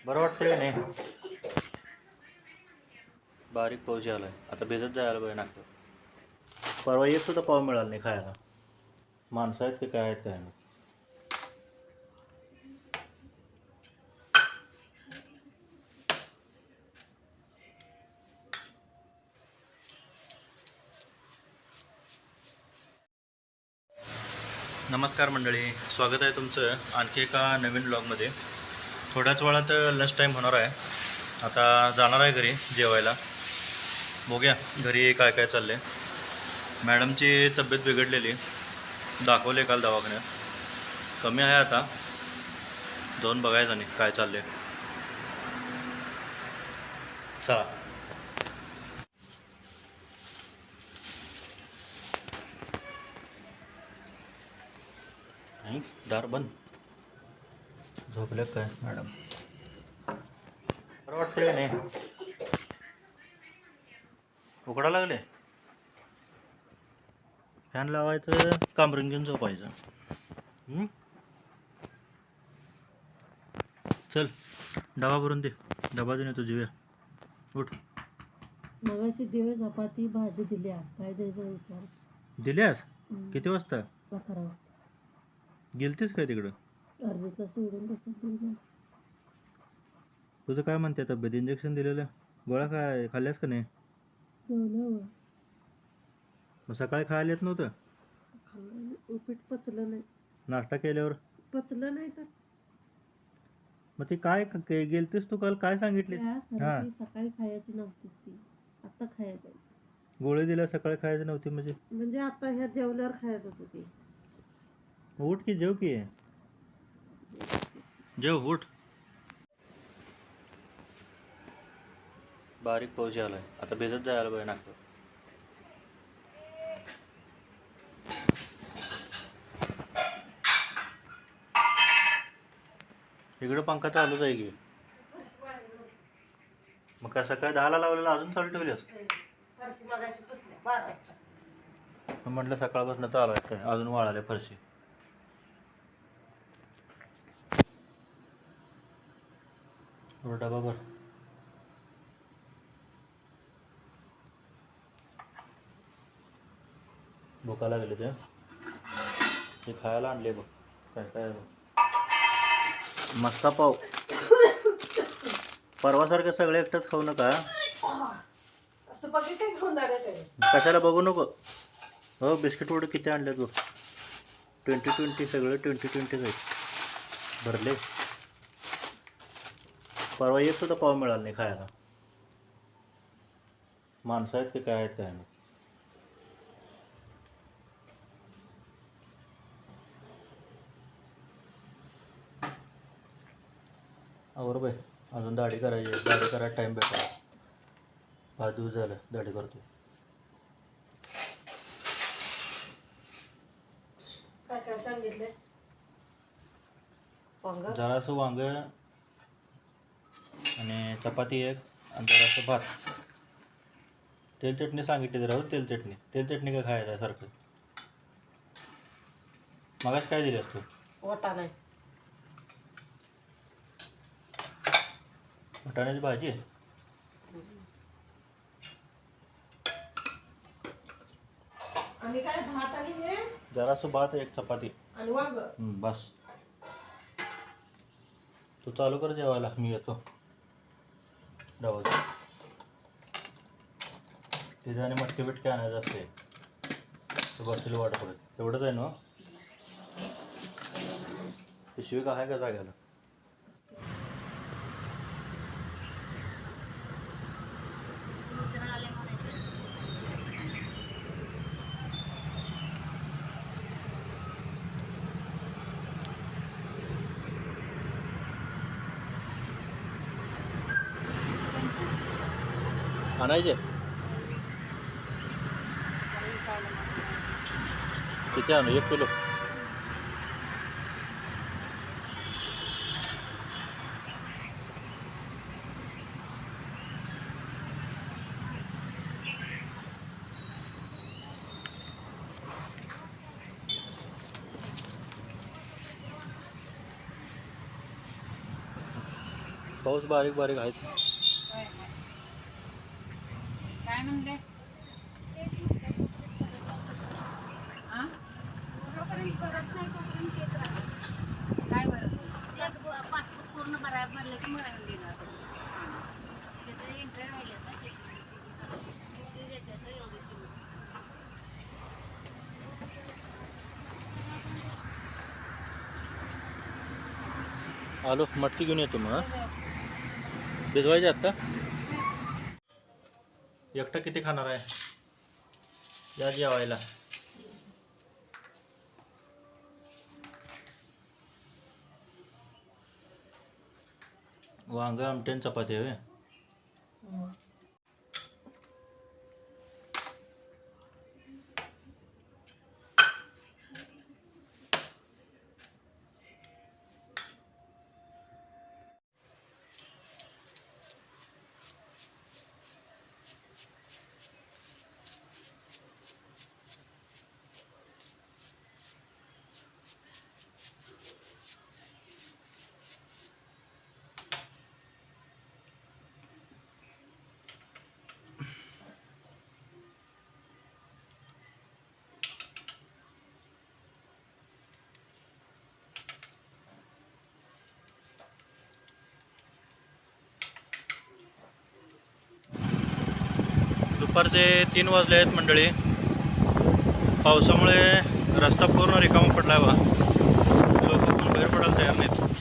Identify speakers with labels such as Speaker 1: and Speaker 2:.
Speaker 1: बरं वाटतं की नाही? बारीक पाऊस आलाय, आता भिजत जायला पाहिजे नाक. परवा एक सुद्धा पाव मिळाला नाही खायला. माणसं आहेत की काय आहेत काय नाही. नमस्कार मंडळी, स्वागत आहे तुमचं आणखी एका नवीन ब्लॉगमध्ये. थोड्याच वेळात लंच टाईम होणार आहे. आता जाणार आहे घरी जेवायला. बघूया घरी काय काय चाललं आहे. मॅडमची तब्येत बिघडलेली, दाखवले काल दवाखान्यात. कमी आहे आता, जाऊन बघायचं नाही काय चाललं आहे. चला. नाही, दार बंद. झोपले काय मॅडम? बरं वाटतं नाही? उकडा लागले. फॅन लावायचं, कामरून घेऊन झोपायचं. चल डबा भरून दे, डबा देऊन येतो. जीव्या उठ.
Speaker 2: मगाशी दिवे चपाती भाजी दिल्या, काय द्यायचा विचार.
Speaker 1: दिल्यास? किती वाजता
Speaker 2: 11 वाजता.
Speaker 1: गेलतीस काय तिकडं?
Speaker 2: अर्धीचा सोडून कसं दिलं.
Speaker 1: तुझं काय म्हणते तब्येत? इंजेक्शन दिलेलं, गोळ्या काय खाल्ल्यास का नाही?
Speaker 2: जेवल्यावर
Speaker 1: मग सकाळी खायला येत नव्हतं?
Speaker 2: उपीट पचलं नाही.
Speaker 1: नाश्ता केल्यावर
Speaker 2: पचलं नाही तर
Speaker 1: मग ती काय गेलतीस तू काल? काय सांगितली?
Speaker 2: त्या सकाळी खायची नव्हती ती, आता खायचं.
Speaker 1: गोळी दिल्या सकाळी खायची नव्हती म्हणजे
Speaker 2: आता ह्या जेवल्यावर खायचं होतं ती.
Speaker 1: उठ की जेव की, जेव उठ. बारीक पाऊस आलाय, आता भिजत जायला पाहिजे नाक. इकडं पंखा चालूच आहे की. मग काय सकाळी 10ला लावलेला अजून चालू ठेवलीस? म्हटलं सकाळपासून चालू आहे काय, अजून वाळाले फरशी. डबा भर. भुका लागले ते खायला आणले बघ. काय काय मस्ता पाव. परवासारखं सगळे एकटंच खाऊ नका. कशाला बघू नको. हो, बिस्किट वडे किती आणले तू? 20-20 सगळे 20-20 आहेत भरले. परवा एक सुद्धा पाव मिळाला नाही खायला. माणसं आहेत की काय आहेत काय नाही. आवर बाई, अजून दाढी करायची. दाढी करायला टाईम भेटला. 5 दिवस झालं दाढी करतो.
Speaker 2: काय काय सांगितलं?
Speaker 1: जरासं वांग आणि चपाती एक आणि जरासं भात. तेल चटणी सांगितली जरा. तेल चटणी काय खायचं आहे सारखं? मगाच काय दिली असतो?
Speaker 2: वाटाणे.
Speaker 1: वाटाण्याची भाजी.
Speaker 2: आणि काय भात आणि हे
Speaker 1: जरासं भात, एक चपाती
Speaker 2: आणि वांग.
Speaker 1: बस. तू चालू कर जेवायला, मी येतो डबाचं. तिथे आणि मटके बिटके आणायचं असते. तू बसतील वाट पडत. तेवढंच आहे ना? पिशवी का आहे का जाग्याला? आणायचे किती आणू? 1 किलो. पाऊस बारीक बारीक आहेच.
Speaker 2: काय म्हणले काय बरं पासपोर्ट पूर्ण भरलं की मला देणार
Speaker 1: आलो मटकी घेऊन येतो मग. भिजवायचे आत्ता. एकटा किती खाणार आहे या जेवायला. वांग आमटेन चपाती आहे. दुपारचे 3 वाजले आहेत मंडळी. पावसामुळे रस्ता पूर्ण रिकामा पडला आहे. बा लोक पण बाहेर पडायला तयार नाहीत.